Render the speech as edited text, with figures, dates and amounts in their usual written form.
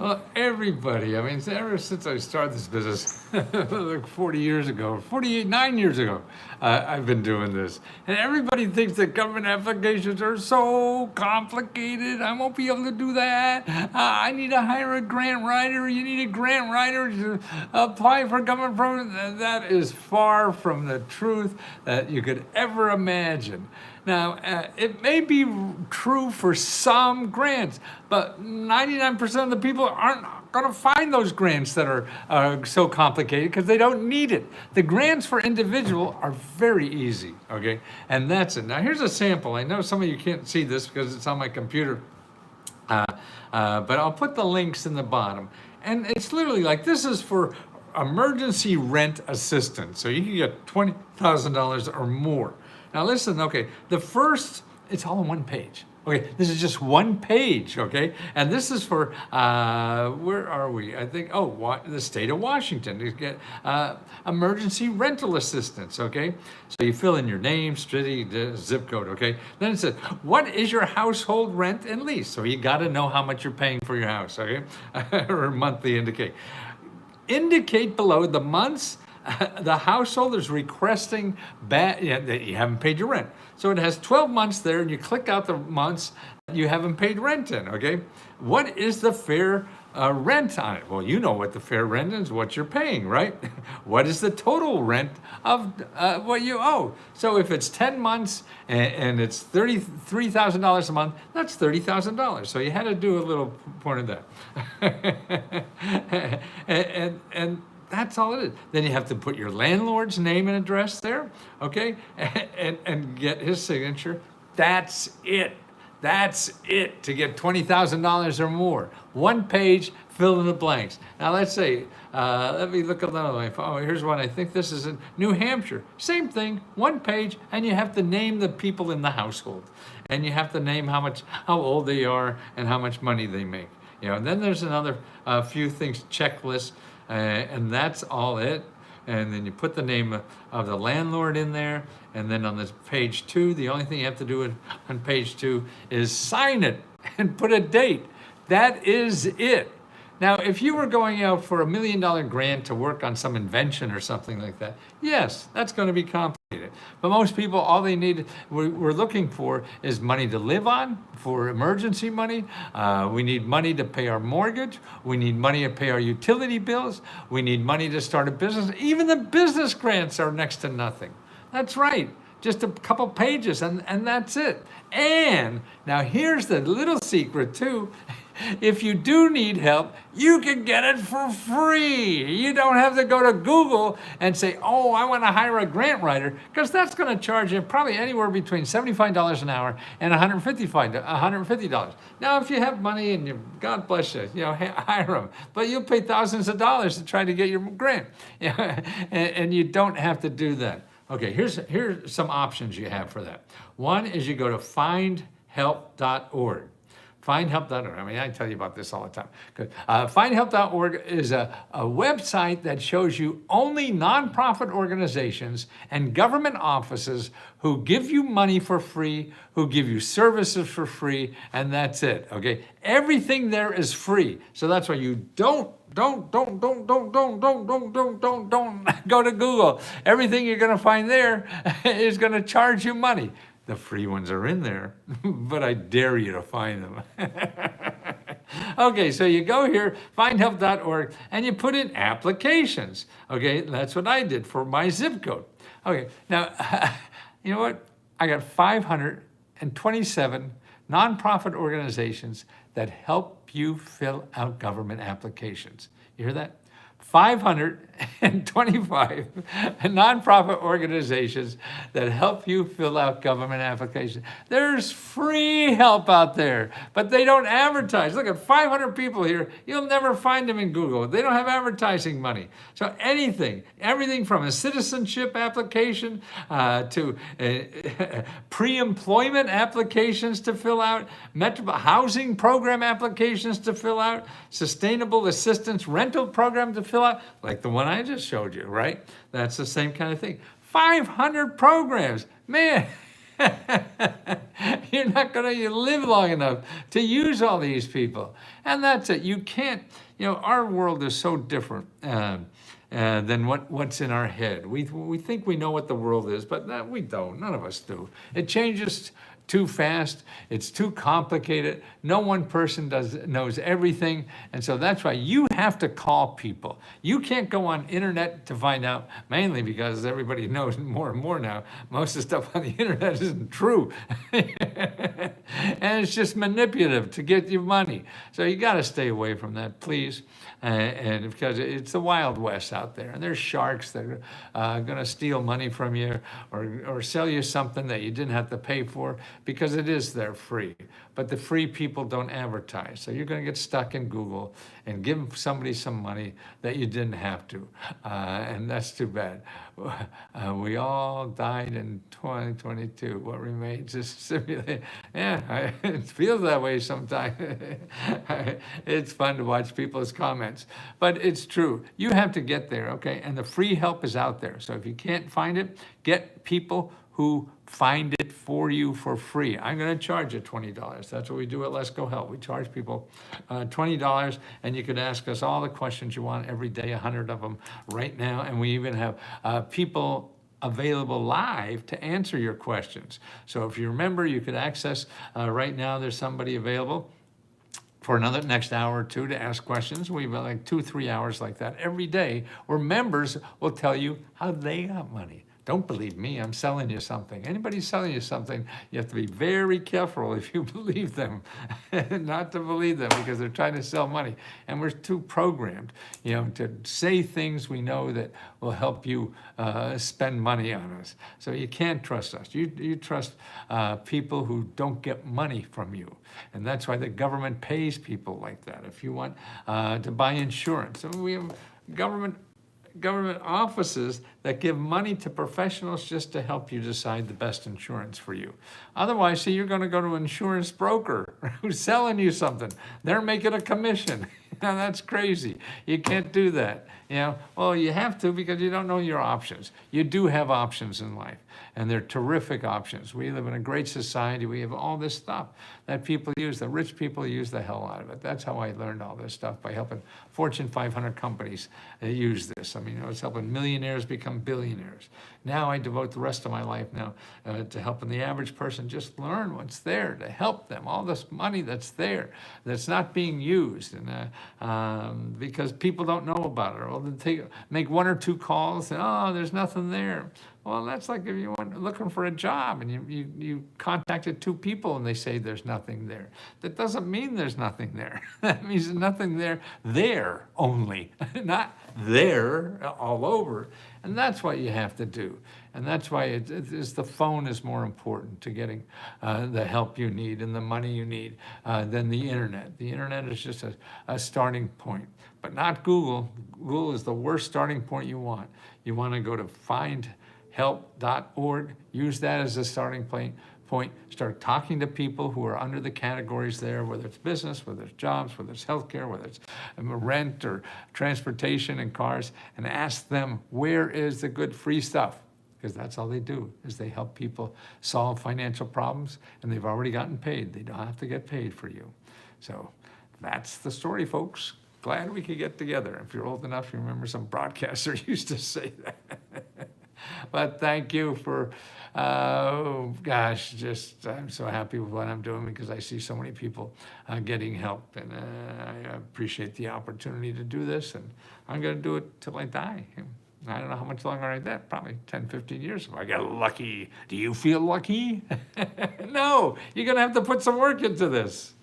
Well, everybody, I mean, ever since I started this business, like 40 years ago, 9 years ago, I've been doing this. And everybody thinks that government applications are so complicated. I won't be able to do that. I need to hire a grant writer. You need a grant writer to apply for government programs. That is far from the truth that you could ever imagine. Now, it may be true for some grants, but 99% of the people aren't going to find those grants that are so complicated because they don't need it. The grants for individual are very easy, okay? And that's it. Now, here's a sample. I know some of you can't see this because it's on my computer, but I'll put the links in the bottom. And it's literally like, this is for emergency rent assistance. So you can get $20,000 or more. Now listen, okay, it's all on one page. Okay, this is just one page, okay? And this is for, where are we? I think, the state of Washington to get emergency rental assistance, okay? So you fill in your name, city, zip code, okay? Then it says, what is your household rent and lease? So you gotta know how much you're paying for your house, okay? Or monthly indicate. Indicate below the months the household is requesting that you haven't paid your rent. So it has 12 months there, and you click out the months you haven't paid rent in, okay? What is the fair rent on it? Well, you know what the fair rent is, what you're paying, right? What is the total rent of what you owe? So if it's 10 months and it's $33,000 a month, that's $30,000. So you had to do a little point of that. and that's all it is. Then you have to put your landlord's name and address there, okay? And get his signature. That's it. That's it to get $20,000 or more. One page, fill in the blanks. Now let's say, let me look at another one. Oh, here's one. I think this is in New Hampshire. Same thing, one page, and you have to name the people in the household. And you have to name how old they are and how much money they make. And then there's another few things, checklist. And that's all it. And then you put the name of the landlord in there. And then on this page 2, the only thing you have to do on page 2 is sign it and put a date. That is it. Now, if you were going out for $1 million grant to work on some invention or something like that, yes, that's going to be complicated. But most people, all they need, we're looking for is money to live on, for emergency money. We need money to pay our mortgage. We need money to pay our utility bills. We need money to start a business. Even the business grants are next to nothing. That's right. Just a couple pages and that's it. And now here's the little secret too. If you do need help, you can get it for free. You don't have to go to Google and say, oh, I want to hire a grant writer, because that's going to charge you probably anywhere between $75 an hour and $150. Now, if you have money and God bless you, hire them. But you'll pay thousands of dollars to try to get your grant. And you don't have to do that. Okay, here's some options you have for that. One is you go to findhelp.org. Findhelp.org. I mean, I tell you about this all the time. Findhelp.org is a website that shows you only nonprofit organizations and government offices who give you money for free, who give you services for free, and that's it, okay? Everything there is free. So that's why you don't go to Google. Everything you're gonna find there is gonna charge you money. The free ones are in there, but I dare you to find them. Okay, so you go here, findhelp.org, and you put in applications. Okay, that's what I did for my zip code. Okay, now, you know what? I got 527 nonprofit organizations that help you fill out government applications. You hear that? 525 nonprofit organizations that help you fill out government applications. There's free help out there, but they don't advertise. Look at 500 people here. You'll never find them in Google. They don't have advertising money. So everything from a citizenship application to pre-employment applications to fill out, housing program applications to fill out, sustainable assistance rental program to fill out, like the one I just showed you, right? That's the same kind of thing. 500 programs. Man, You're not going to live long enough to use all these people. And that's it. You can't, our world is so different than what's in our head. We think we know what the world is, but no, we don't. None of us do. It changes too fast. It's too complicated. No one person knows everything. And so that's why you have to call people. You can't go on internet to find out, mainly because everybody knows more and more now. Most of the stuff on the internet isn't true. And it's just manipulative to get you money. So you got to stay away from that, please. And because it's the Wild West out there, and there's sharks that are going to steal money from you or sell you something that you didn't have to pay for, because it is there free. But the free people don't advertise. So you're going to get stuck in Google and give somebody some money that you didn't have to. And that's too bad. We all died in 2022. What remains is simulated. Yeah, it feels that way sometimes. It's fun to watch people's comments. But it's true. You have to get there, okay? And the free help is out there. So if you can't find it, get people who find it for you for free. I'm going to charge you $20. That's what we do at Let's Go Help. We charge people $20, and you can ask us all the questions you want every day, 100 of them right now. And we even have people available live to answer your questions. So if you remember, you could access, right now there's somebody available for another next hour or two to ask questions. We've got like 2-3 hours like that every day, where members will tell you how they got money. Don't believe me, I'm selling you something. Anybody selling you something, you have to be very careful if you believe them, not to believe them, because they're trying to sell money. And we're too programmed, to say things we know that will help you spend money on us. So you can't trust us. You trust people who don't get money from you. And that's why the government pays people like that. If you want to buy insurance, so we have government offices that give money to professionals just to help you decide the best insurance for you. Otherwise, see, you're going to go to an insurance broker who's selling you something. They're making a commission. Now, that's crazy. You can't do that. Well, you have to, because you don't know your options. You do have options in life, and they're terrific options. We live in a great society. We have all this stuff that people use. The rich people use the hell out of it. That's how I learned all this stuff, by helping Fortune 500 companies use this. I mean, it's helping millionaires become billionaires. Now I devote the rest of my life now to helping the average person just learn what's there to help them. All this money that's there, that's not being used, and because people don't know about it. Or they make 1 or 2 calls and, oh, there's nothing there. Well, that's like if you went looking for a job and you contacted 2 people and they say there's nothing there. That doesn't mean there's nothing there. That means there's nothing there only, not there all over. And that's what you have to do. And that's why the phone is more important to getting the help you need and the money you need than the internet. The internet is just a starting point, but not Google. Google is the worst starting point you want. You want to go to findhelp.org, use that as a starting point. Start talking to people who are under the categories there, whether it's business, whether it's jobs, whether it's healthcare, whether it's rent or transportation and cars, and ask them, where is the good free stuff? Because that's all they do, is they help people solve financial problems, and they've already gotten paid. They don't have to get paid for you. So that's the story, folks. Glad we could get together. If you're old enough, you remember some broadcaster used to say that. But thank you for, I'm so happy with what I'm doing, because I see so many people getting help, and I appreciate the opportunity to do this, and I'm going to do it till I die. I don't know how much longer I did, probably 10, 15 years ago. I got lucky. Do you feel lucky? No, you're going to have to put some work into this.